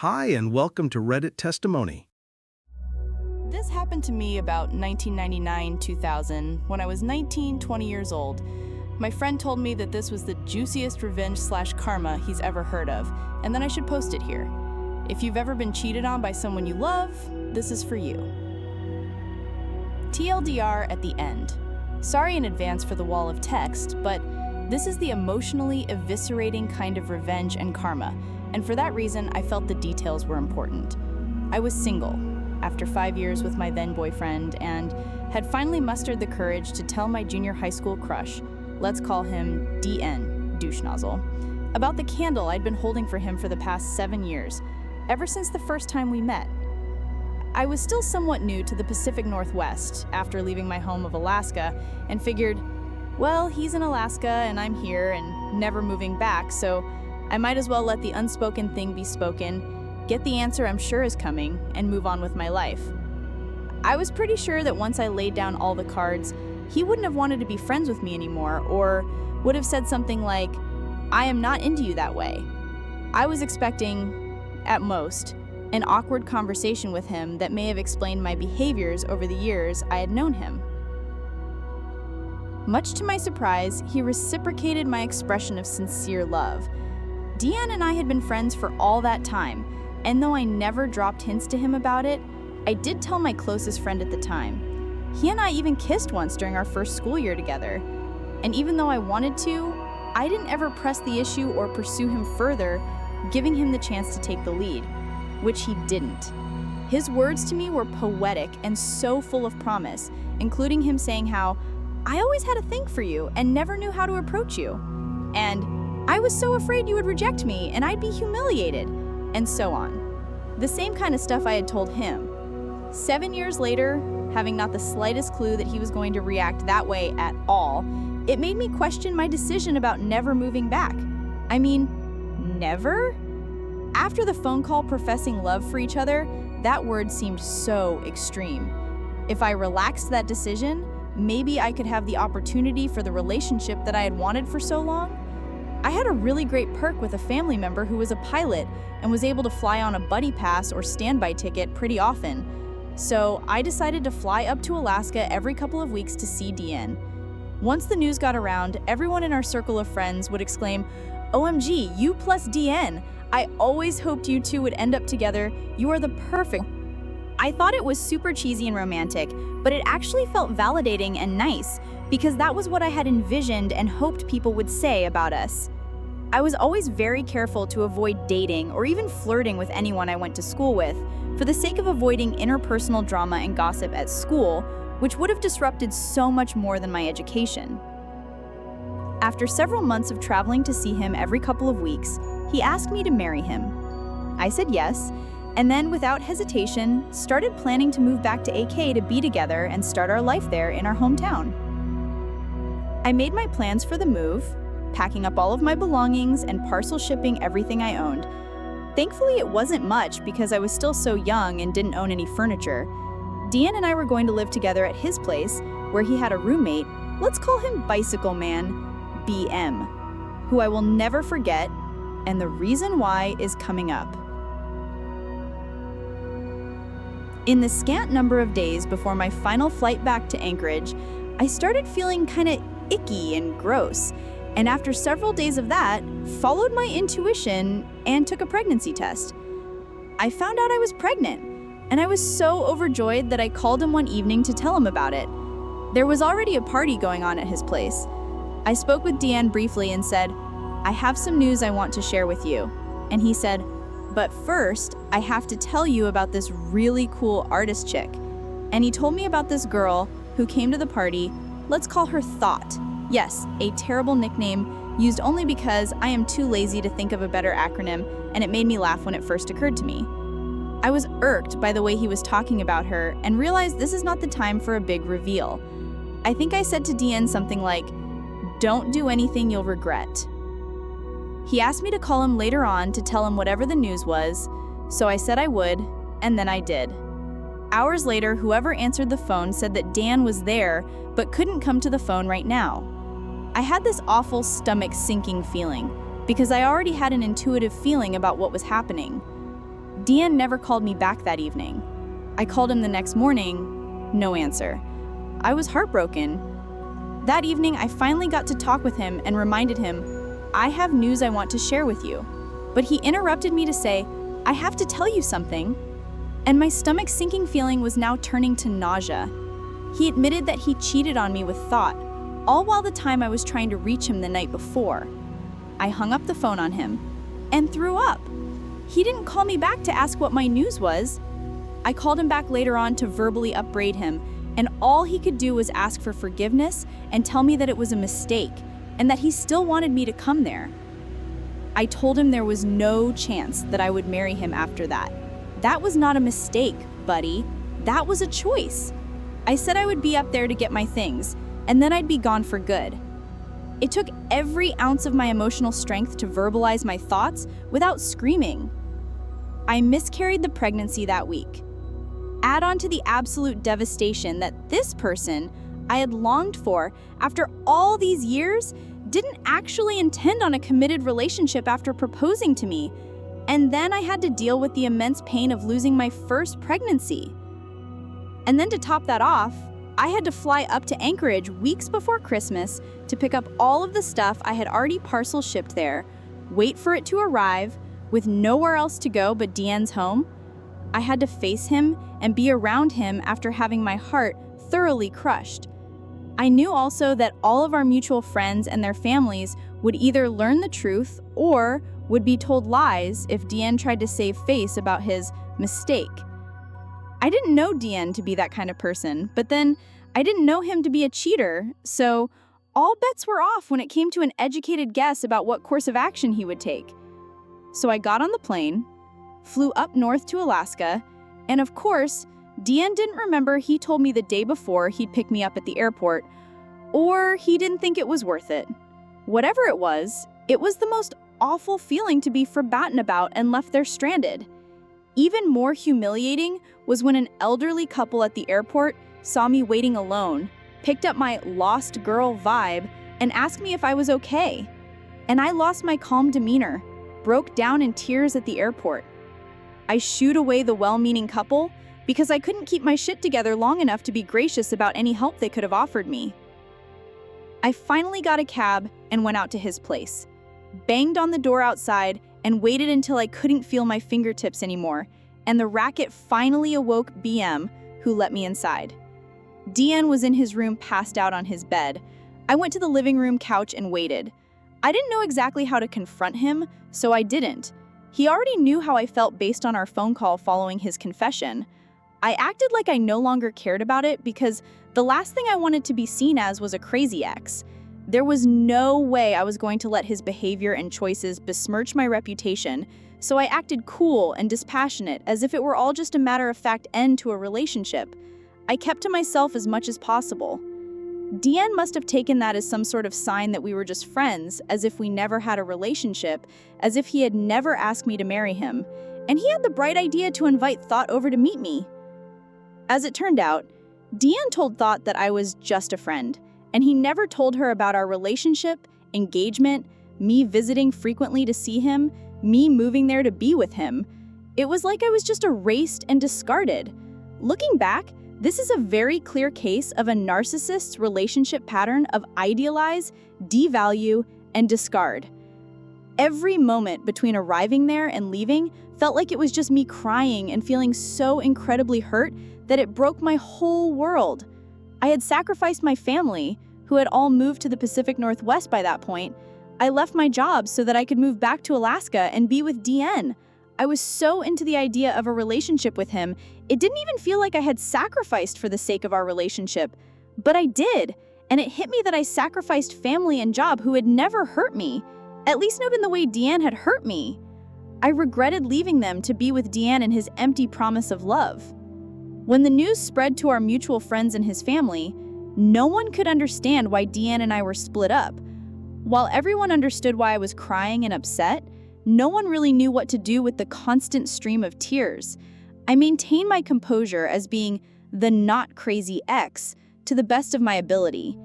Hi, and welcome to Reddit Testimony. This happened to me about 1999-2000 when I was 19-20 years old. My friend told me that this was the juiciest revenge/karma he's ever heard of, and then I should post it here. If you've ever been cheated on by someone you love, this is for you. TLDR at the end. Sorry in advance for the wall of text, but this is the emotionally eviscerating kind of revenge and karma, and for that reason, I felt the details were important. I was single, after 5 years with my then boyfriend, and had finally mustered the courage to tell my junior high school crush, let's call him DN, douche nozzle, about the candle I'd been holding for him for the past 7 years, ever since the first time we met. I was still somewhat new to the Pacific Northwest after leaving my home of Alaska, and figured, well, he's in Alaska and I'm here and never moving back, so I might as well let the unspoken thing be spoken, get the answer I'm sure is coming, and move on with my life. I was pretty sure that once I laid down all the cards, he wouldn't have wanted to be friends with me anymore, or would have said something like, I am not into you that way. I was expecting, at most, an awkward conversation with him that may have explained my behaviors over the years I had known him. Much to my surprise, he reciprocated my expression of sincere love. Deanne and I had been friends for all that time, and though I never dropped hints to him about it, I did tell my closest friend at the time. He and I even kissed once during our first school year together. And even though I wanted to, I didn't ever press the issue or pursue him further, giving him the chance to take the lead, which he didn't. His words to me were poetic and so full of promise, including him saying how, I always had a thing for you and never knew how to approach you. And I was so afraid you would reject me and I'd be humiliated, and so on. The same kind of stuff I had told him. 7 years later, having not the slightest clue that he was going to react that way at all, it made me question my decision about never moving back. I mean, never? After the phone call professing love for each other, that word seemed so extreme. If I relaxed that decision, maybe I could have the opportunity for the relationship that I had wanted for so long. I had a really great perk with a family member who was a pilot and was able to fly on a buddy pass or standby ticket pretty often. So I decided to fly up to Alaska every couple of weeks to see Deanne. Once the news got around, everyone in our circle of friends would exclaim, OMG, you plus Deanne! I always hoped you two would end up together. You are the perfect. I thought it was super cheesy and romantic, but it actually felt validating and nice because that was what I had envisioned and hoped people would say about us. I was always very careful to avoid dating or even flirting with anyone I went to school with for the sake of avoiding interpersonal drama and gossip at school, which would have disrupted so much more than my education. After several months of traveling to see him every couple of weeks, he asked me to marry him. I said yes, and then without hesitation, started planning to move back to AK to be together and start our life there in our hometown. I made my plans for the move, packing up all of my belongings and parcel shipping everything I owned. Thankfully, it wasn't much because I was still so young and didn't own any furniture. Deanne and I were going to live together at his place, where he had a roommate, let's call him Bicycle Man, BM, who I will never forget, and the reason why is coming up. In the scant number of days before my final flight back to Anchorage, I started feeling kinda icky and gross, and after several days of that, followed my intuition and took a pregnancy test. I found out I was pregnant, and I was so overjoyed that I called him one evening to tell him about it. There was already a party going on at his place. I spoke with Deanne briefly and said, I have some news I want to share with you. And he said, but first, I have to tell you about this really cool artist chick. And he told me about this girl who came to the party, let's call her Thought. Yes, a terrible nickname used only because I am too lazy to think of a better acronym, and it made me laugh when it first occurred to me. I was irked by the way he was talking about her and realized this is not the time for a big reveal. I think I said to Deanne something like, don't do anything you'll regret. He asked me to call him later on to tell him whatever the news was, so I said I would, and then I did. Hours later, whoever answered the phone said that Dan was there, but couldn't come to the phone right now. I had this awful stomach-sinking feeling, because I already had an intuitive feeling about what was happening. Deanne never called me back that evening. I called him the next morning, no answer. I was heartbroken. That evening, I finally got to talk with him and reminded him, I have news I want to share with you. But he interrupted me to say, I have to tell you something. And my stomach's sinking feeling was now turning to nausea. He admitted that he cheated on me with thought, all while the time I was trying to reach him the night before. I hung up the phone on him and threw up. He didn't call me back to ask what my news was. I called him back later on to verbally upbraid him, and all he could do was ask for forgiveness and tell me that it was a mistake and that he still wanted me to come there. I told him there was no chance that I would marry him after that. That was not a mistake, buddy. That was a choice. I said I would be up there to get my things, and then I'd be gone for good. It took every ounce of my emotional strength to verbalize my thoughts without screaming. I miscarried the pregnancy that week. Add on to the absolute devastation that this person I had longed for after all these years didn't actually intend on a committed relationship after proposing to me, and then I had to deal with the immense pain of losing my first pregnancy. And then to top that off, I had to fly up to Anchorage weeks before Christmas to pick up all of the stuff I had already parcel shipped there, wait for it to arrive, with nowhere else to go but Deanne's home. I had to face him and be around him after having my heart thoroughly crushed. I knew also that all of our mutual friends and their families would either learn the truth or would be told lies if Deanne tried to save face about his mistake. I didn't know Deanne to be that kind of person, but then I didn't know him to be a cheater, so all bets were off when it came to an educated guess about what course of action he would take. So I got on the plane, flew up north to Alaska, and of course, Deanne didn't remember he told me the day before he'd pick me up at the airport, or he didn't think it was worth it. Whatever it was the most awful feeling to be forgotten about and left there stranded. Even more humiliating was when an elderly couple at the airport saw me waiting alone, picked up my lost girl vibe, and asked me if I was okay. And I lost my calm demeanor, broke down in tears at the airport. I shooed away the well-meaning couple because I couldn't keep my shit together long enough to be gracious about any help they could have offered me. I finally got a cab and went out to his place, banged on the door outside, and waited until I couldn't feel my fingertips anymore, and the racket finally awoke BM, who let me inside. Deanne was in his room passed out on his bed. I went to the living room couch and waited. I didn't know exactly how to confront him, so I didn't. He already knew how I felt based on our phone call following his confession. I acted like I no longer cared about it because the last thing I wanted to be seen as was a crazy ex. There was no way I was going to let his behavior and choices besmirch my reputation, so I acted cool and dispassionate as if it were all just a matter-of-fact end to a relationship. I kept to myself as much as possible. Deanne must have taken that as some sort of sign that we were just friends, as if we never had a relationship, as if he had never asked me to marry him, and he had the bright idea to invite Thought over to meet me. As it turned out, Deanne told Thought that I was just a friend, and he never told her about our relationship, engagement, me visiting frequently to see him, me moving there to be with him. It was like I was just erased and discarded. Looking back, this is a very clear case of a narcissist's relationship pattern of idealize, devalue, and discard. Every moment between arriving there and leaving felt like it was just me crying and feeling so incredibly hurt that it broke my whole world. I had sacrificed my family, who had all moved to the Pacific Northwest by that point. I left my job so that I could move back to Alaska and be with Deanne. I was so into the idea of a relationship with him, it didn't even feel like I had sacrificed for the sake of our relationship. But I did, and it hit me that I sacrificed family and job who had never hurt me, at least not in the way Deanne had hurt me. I regretted leaving them to be with Deanne and his empty promise of love. When the news spread to our mutual friends and his family, no one could understand why Deanne and I were split up. While everyone understood why I was crying and upset, no one really knew what to do with the constant stream of tears. I maintained my composure as being the not crazy ex to the best of my ability.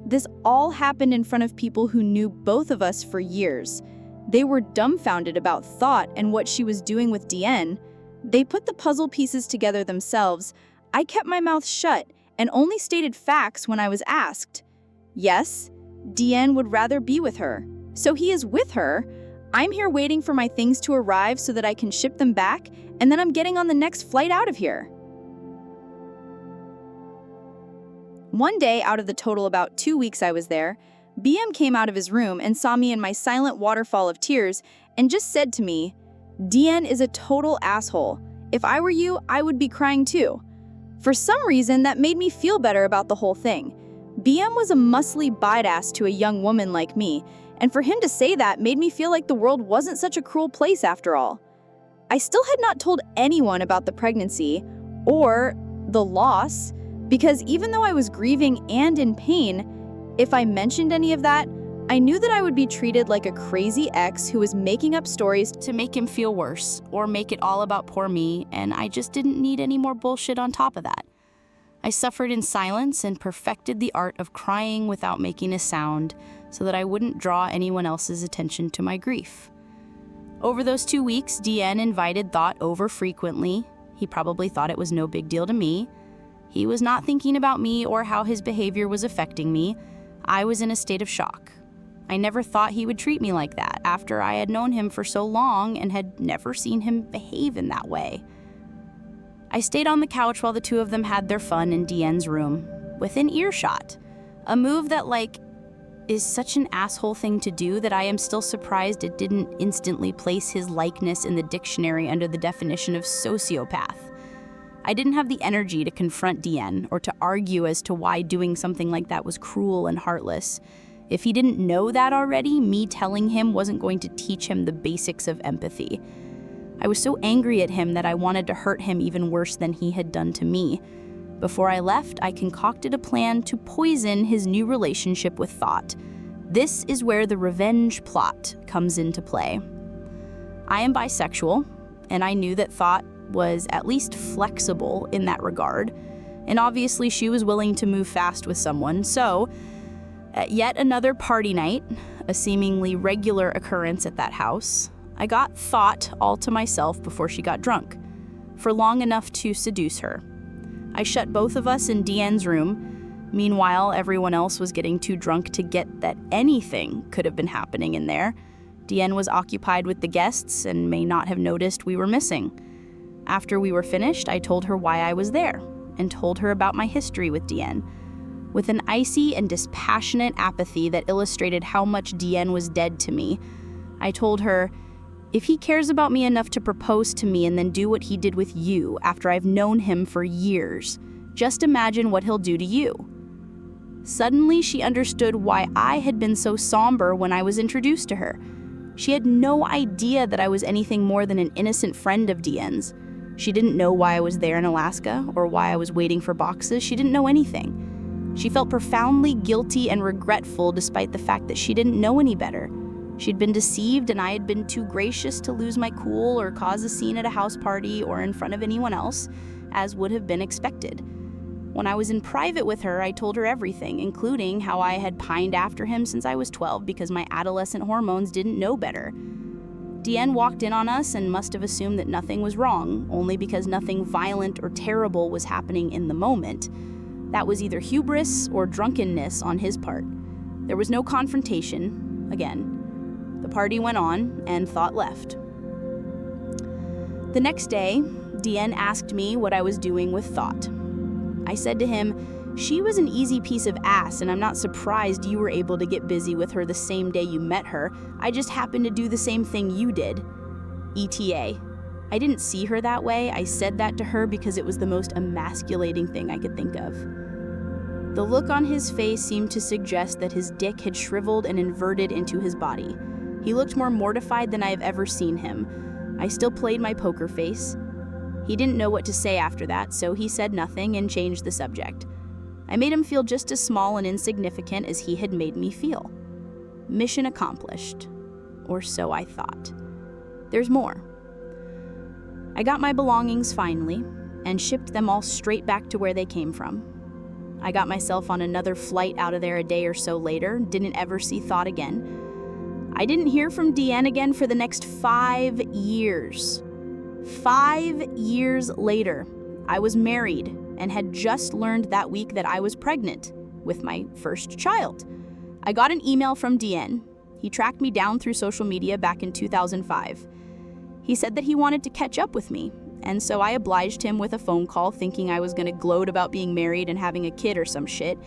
This all happened in front of people who knew both of us for years. They were dumbfounded about Thought and what she was doing with Deanne. They put the puzzle pieces together themselves. I kept my mouth shut and only stated facts when I was asked. Yes, Deanne would rather be with her. So he is with her. I'm here waiting for my things to arrive so that I can ship them back, and then I'm getting on the next flight out of here. One day, out of the total about 2 weeks I was there, BM came out of his room and saw me in my silent waterfall of tears and just said to me, "Deanne is a total asshole. If I were you, I would be crying too." For some reason, that made me feel better about the whole thing. BM was a muscly badass to a young woman like me, and for him to say that made me feel like the world wasn't such a cruel place after all. I still had not told anyone about the pregnancy or the loss, because even though I was grieving and in pain, if I mentioned any of that, I knew that I would be treated like a crazy ex who was making up stories to make him feel worse or make it all about poor me, and I just didn't need any more bullshit on top of that. I suffered in silence and perfected the art of crying without making a sound so that I wouldn't draw anyone else's attention to my grief. Over those 2 weeks, Deanne invited Thought over frequently. He probably thought it was no big deal to me. He was not thinking about me or how his behavior was affecting me. I was in a state of shock. I never thought he would treat me like that after I had known him for so long and had never seen him behave in that way. I stayed on the couch while the two of them had their fun in Deanne's room, within earshot. A move that, is such an asshole thing to do that I am still surprised it didn't instantly place his likeness in the dictionary under the definition of sociopath. I didn't have the energy to confront Deanne or to argue as to why doing something like that was cruel and heartless. If he didn't know that already, me telling him wasn't going to teach him the basics of empathy. I was so angry at him that I wanted to hurt him even worse than he had done to me. Before I left, I concocted a plan to poison his new relationship with Thought. This is where the revenge plot comes into play. I am bisexual, and I knew that Thought was at least flexible in that regard, and obviously she was willing to move fast with someone, so at yet another party night, a seemingly regular occurrence at that house, I got Thought all to myself before she got drunk, for long enough to seduce her. I shut both of us in Deanne's room. Meanwhile, everyone else was getting too drunk to get that anything could have been happening in there. Deanne was occupied with the guests and may not have noticed we were missing. After we were finished, I told her why I was there and told her about my history with Deanne, with an icy and dispassionate apathy that illustrated how much Deanne was dead to me. I told her, if he cares about me enough to propose to me and then do what he did with you after I've known him for years, just imagine what he'll do to you. Suddenly, she understood why I had been so somber when I was introduced to her. She had no idea that I was anything more than an innocent friend of Deanne's. She didn't know why I was there in Alaska or why I was waiting for boxes. She didn't know anything. She felt profoundly guilty and regretful despite the fact that she didn't know any better. She'd been deceived and I had been too gracious to lose my cool or cause a scene at a house party or in front of anyone else, as would have been expected. When I was in private with her, I told her everything, including how I had pined after him since I was 12 because my adolescent hormones didn't know better. Deanne walked in on us and must have assumed that nothing was wrong, only because nothing violent or terrible was happening in the moment. That was either hubris or drunkenness on his part. There was no confrontation, again. The party went on, and Thought left. The next day, Deanne asked me what I was doing with Thought. I said to him, she was an easy piece of ass, and I'm not surprised you were able to get busy with her the same day you met her. I just happened to do the same thing you did. ETA. I didn't see her that way. I said that to her because it was the most emasculating thing I could think of. The look on his face seemed to suggest that his dick had shriveled and inverted into his body. He looked more mortified than I have ever seen him. I still played my poker face. He didn't know what to say after that, so he said nothing and changed the subject. I made him feel just as small and insignificant as he had made me feel. Mission accomplished. Or so I thought. There's more. I got my belongings finally, and shipped them all straight back to where they came from. I got myself on another flight out of there a day or so later, didn't ever see Thought again. I didn't hear from Deanne again for the next 5 years. 5 years later, I was married and had just learned that week that I was pregnant with my first child. I got an email from DN. He tracked me down through social media back in 2005. He said that he wanted to catch up with me, and so I obliged him with a phone call thinking I was going to gloat about being married and having a kid or some shit.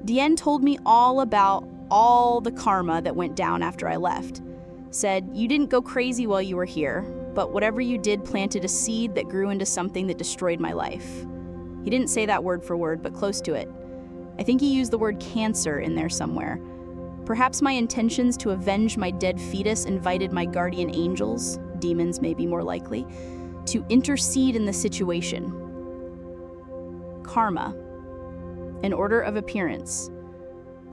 DN told me all about all the karma that went down after I left. Said, "You didn't go crazy while you were here, but whatever you did planted a seed that grew into something that destroyed my life." He didn't say that word for word, but close to it. I think he used the word cancer in there somewhere. Perhaps my intentions to avenge my dead fetus invited my guardian angels, demons may be more likely, to intercede in the situation. Karma. An order of appearance.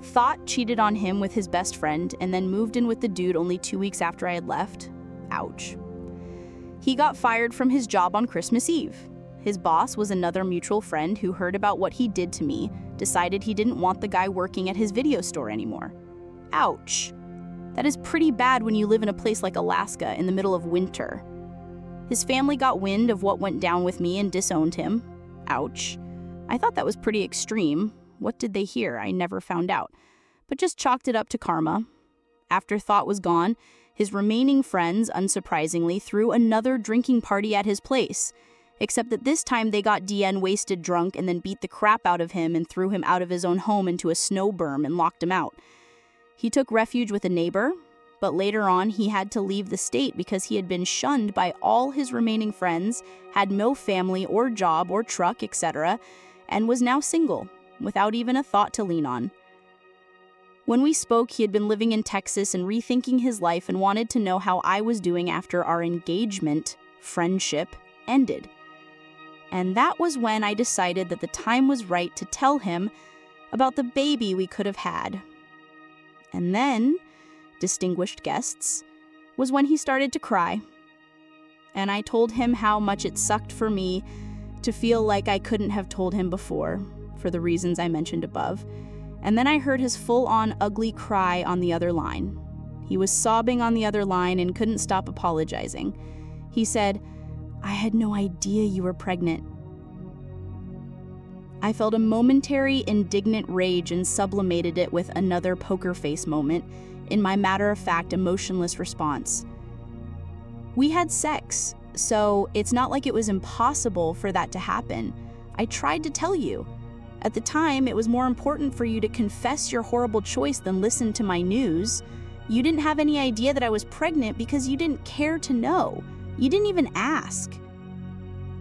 Thought cheated on him with his best friend and then moved in with the dude only 2 weeks after I had left. Ouch. He got fired from his job on Christmas Eve. His boss was another mutual friend who heard about what he did to me, decided he didn't want the guy working at his video store anymore. Ouch. That is pretty bad when you live in a place like Alaska in the middle of winter. His family got wind of what went down with me and disowned him. Ouch. I thought that was pretty extreme. What did they hear? I never found out. But just chalked it up to karma. After Thought was gone, his remaining friends, unsurprisingly, threw another drinking party at his place. Except that this time they got DN wasted drunk and then beat the crap out of him and threw him out of his own home into a snow berm and locked him out. He took refuge with a neighbor, but later on he had to leave the state because he had been shunned by all his remaining friends, had no family or job or truck, etc., and was now single, without even a thought to lean on. When we spoke, he had been living in Texas and rethinking his life and wanted to know how I was doing after our engagement, friendship, ended. And that was when I decided that the time was right to tell him about the baby we could have had. And then, distinguished guests, was when he started to cry. And I told him how much it sucked for me to feel like I couldn't have told him before, for the reasons I mentioned above. And then I heard his full-on ugly cry on the other line. He was sobbing on the other line and couldn't stop apologizing. He said, "I had no idea you were pregnant." I felt a momentary indignant rage and sublimated it with another poker face moment in my matter-of-fact, emotionless response. We had sex, so it's not like it was impossible for that to happen. I tried to tell you. At the time, it was more important for you to confess your horrible choice than listen to my news. You didn't have any idea that I was pregnant because you didn't care to know. You didn't even ask.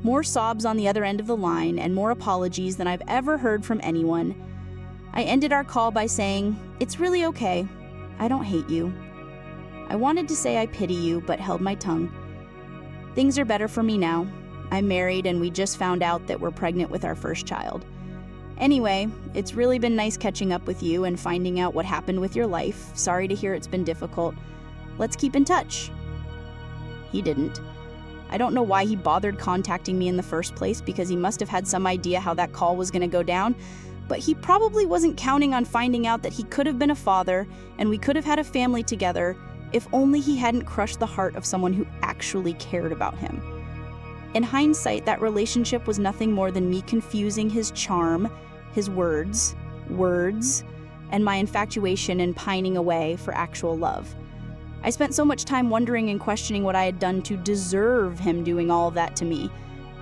More sobs on the other end of the line and more apologies than I've ever heard from anyone. I ended our call by saying, "It's really okay. I don't hate you." I wanted to say I pity you, but held my tongue. Things are better for me now. I'm married and we just found out that we're pregnant with our first child. Anyway, it's really been nice catching up with you and finding out what happened with your life. Sorry to hear it's been difficult. Let's keep in touch. He didn't. I don't know why he bothered contacting me in the first place because he must have had some idea how that call was going to go down, but he probably wasn't counting on finding out that he could have been a father and we could have had a family together if only he hadn't crushed the heart of someone who actually cared about him. In hindsight, that relationship was nothing more than me confusing his charm, his words, and my infatuation and pining away for actual love. I spent so much time wondering and questioning what I had done to deserve him doing all of that to me.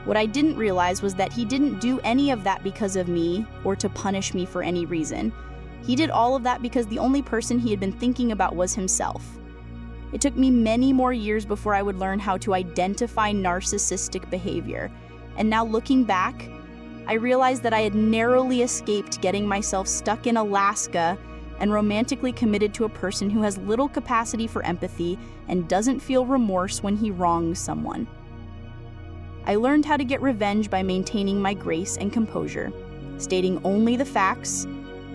What I didn't realize was that he didn't do any of that because of me or to punish me for any reason. He did all of that because the only person he had been thinking about was himself. It took me many more years before I would learn how to identify narcissistic behavior. And now looking back, I realized that I had narrowly escaped getting myself stuck in Alaska and romantically committed to a person who has little capacity for empathy and doesn't feel remorse when he wrongs someone. I learned how to get revenge by maintaining my grace and composure, stating only the facts,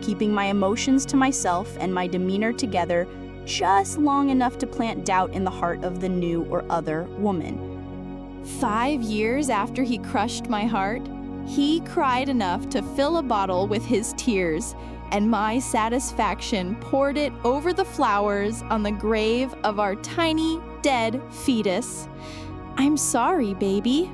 keeping my emotions to myself and my demeanor together just long enough to plant doubt in the heart of the new or other woman. 5 years after he crushed my heart, he cried enough to fill a bottle with his tears, and my satisfaction poured it over the flowers on the grave of our tiny, dead fetus. I'm sorry, baby.